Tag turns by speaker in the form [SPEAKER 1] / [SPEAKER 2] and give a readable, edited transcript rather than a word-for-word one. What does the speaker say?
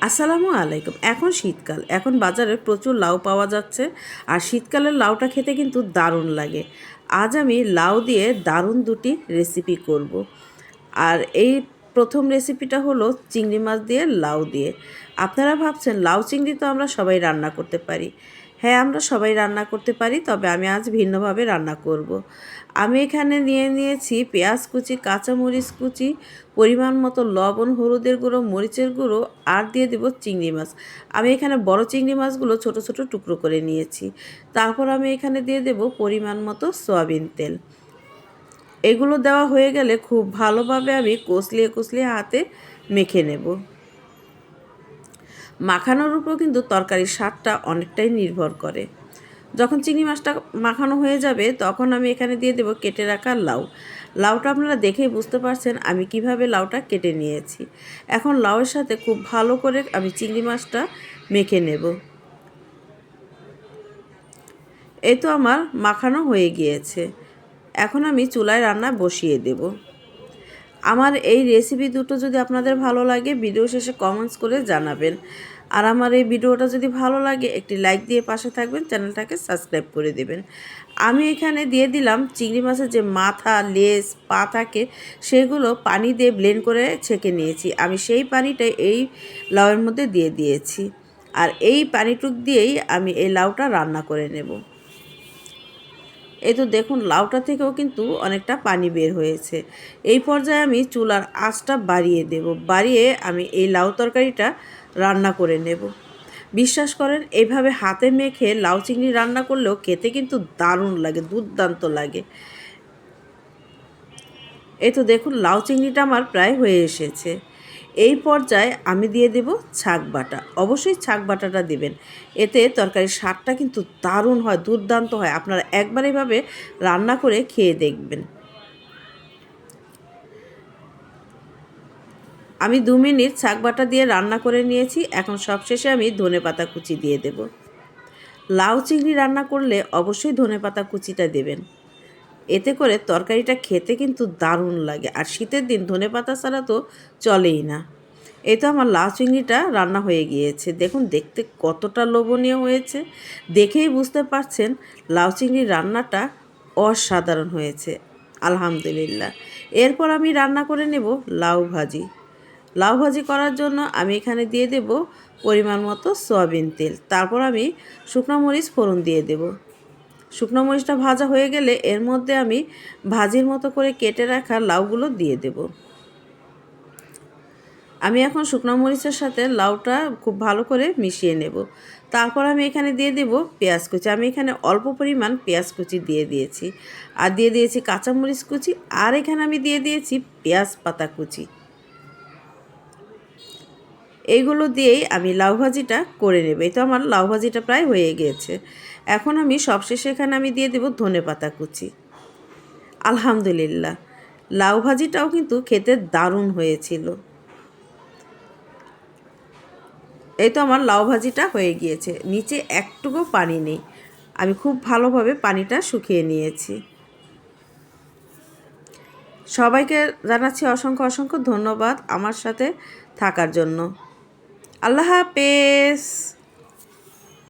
[SPEAKER 1] আসসালামু আলাইকুম। এখন শীতকাল, এখন বাজারে প্রচুর লাউ পাওয়া যাচ্ছে আর শীতকালের লাউটা খেতে কিন্তু দারুণ লাগে। আজ আমি লাউ দিয়ে দারুণ দুটি রেসিপি করব। আর এই প্রথম রেসিপিটা হলো চিংড়ি মাছ দিয়ে লাউ দিয়ে। আপনারা ভাবছেন লাউ চিংড়ি তো আমরা সবাই রান্না করতে পারি। হ্যাঁ, আমরা সবাই রান্না করতে পারি, তবে আমি আজ ভিন্নভাবে রান্না করব। আমি এখানে নিয়েছি পেঁয়াজ কুচি, কাঁচামরিচ কুচি, পরিমাণ মতো লবণ, হলুদের গুঁড়ো, মরিচের গুঁড়ো আর দিয়ে দেব চিংড়ি মাছ। আমি এখানে বড় চিংড়ি মাছগুলো ছোট ছোট টুকরো করে নিয়েছি। তারপর আমি এখানে দিয়ে দেব পরিমাণ মতো সয়াবিন তেল। এগুলো দেওয়া হয়ে গেলে খুব ভালোভাবে আমি কষলিয়ে হাতে মেখে নেব। মাখানোর উপর কিন্তু তরকারির স্বাদটা অনেকটাই নির্ভর করে। যখন চিংড়ি মাছটা মাখানো হয়ে যাবে তখন আমি এখানে দিয়ে দেব কেটে রাখা লাউ। লাউটা আপনারা দেখেই বুঝতে পারছেন আমি কিভাবে লাউটা কেটে নিয়েছি। এখন লাউয়ের সাথে খুব ভালো করে আমি চিংড়ি মাছটা মেখে নেব। এই তো আমার মাখানো হয়ে গিয়েছে। এখন আমি চুলায় রান্না বসিয়ে দেব। আমার এই রেসিপি দুটো যদি আপনাদের ভালো লাগে ভিডিও শেষে কমেন্টস করে জানাবেন। আর আমার এই ভিডিওটা যদি ভালো লাগে একটি লাইক দিয়ে পাশে থাকবেন, চ্যানেলটাকে সাবস্ক্রাইব করে দেবেন। আমি এখানে দিয়ে দিলাম চিংড়ি মাছের যে মাথা, লেজ, পা থাকে সেগুলো পানি দিয়ে ব্লেন্ড করে ছেঁকে নিয়েছি। আমি সেই পানিটাই এই লাউয়ের মধ্যে দিয়ে দিয়েছি। আর এই পানিটুক দিয়েই আমি এই লাউটা রান্না করে নেব। এই তো দেখুন লাউটা থেকেও কিন্তু অনেকটা পানি বের হয়েছে। এই পর্যায়ে আমি চুলার আঁচটা বাড়িয়ে দেব। বাড়িয়ে আমি এই লাউ তরকারিটা রান্না করে নেব। বিশ্বাস করেন এইভাবে হাতে মেখে লাউ চিংড়ি রান্না করলেও খেতে কিন্তু দারুণ লাগে, দুর্দান্ত লাগে। এই তো দেখুন লাউ চিংড়িটা আমার প্রায় হয়ে এসেছে। এই পর্যায়ে আমি দিয়ে দেব ছাক বাটা। অবশ্যই ছাক বাটাটা দিবেন, এতে তরকারির স্বাদটা কিন্তু দারুণ হয়, দুর্দান্ত হয়। আপনারা একবার এভাবে রান্না করে খেয়ে দেখবেন। আমি 2 মিনিট ছাক বাটা দিয়ে রান্না করে নিয়েছি। এখন সবশেষে আমি ধনেপাতা কুচি দিয়ে দেব। লাউ চিংড়ি রান্না করলে অবশ্যই ধনেপাতা কুচিটা দেবেন, এতে করে তরকারিটা খেতে কিন্তু দারুণ লাগে। আর শীতের দিন ধনেপাতা ছাড়া তো চলেই না। এই তো আমার লাউ চিংড়িটা রান্না হয়ে গিয়েছে। দেখুন দেখতে কতটা লোভনীয় হয়েছে। দেখেই বুঝতে পারছেন লাউ চিংড়ির রান্নাটা অসাধারণ হয়েছে। আলহামদুলিল্লাহ। এরপর আমি রান্না করে নেব লাউ ভাজি। লাউ ভাজি করার জন্য আমি এখানে দিয়ে দেব পরিমাণ মতো সয়াবিন তেল। তারপর আমি শুকনো মরিচ ফোড়ন দিয়ে দেব। শুকনো মরিচটা ভাজা হয়ে গেলে এর মধ্যে আমি ভাজির মতো করে কেটে রাখা লাউগুলো দিয়ে দেব। আমি এখন শুকনো মরিচের সাথে লাউটা খুব ভালো করে মিশিয়ে নেব। তারপর আমি এখানে দিয়ে দেব পেঁয়াজ কুচি। আমি এখানে অল্প পরিমাণ পেঁয়াজ কুচি দিয়ে দিয়েছি। আর দিয়ে দিয়েছি কাঁচামরিচ কুচি। আর এখানে আমি দিয়ে দিয়েছি পেঁয়াজ পাতা কুচি। এইগুলো দিয়েই আমি লাউ ভাজিটা করে নেব। এই তো আমার লাউ ভাজিটা প্রায় হয়ে গিয়েছে। এখন আমি সবশেষে এখানে আমি দিয়ে দেব ধনেপাতা কুচি। আলহামদুলিল্লাহ, লাউ ভাজিটাও কিন্তু খেতে দারুণ হয়েছিল। এই তো আমার লাউ ভাজিটা হয়ে গিয়েছে। নিচে একটুকু পানি নেই। আমি খুব ভালোভাবে পানিটা শুকিয়ে নিয়েছি। সবাইকে জানাচ্ছি অসংখ্য অসংখ্য ধন্যবাদ আমার সাথে থাকার জন্য। আল্লাহ হাফেজ।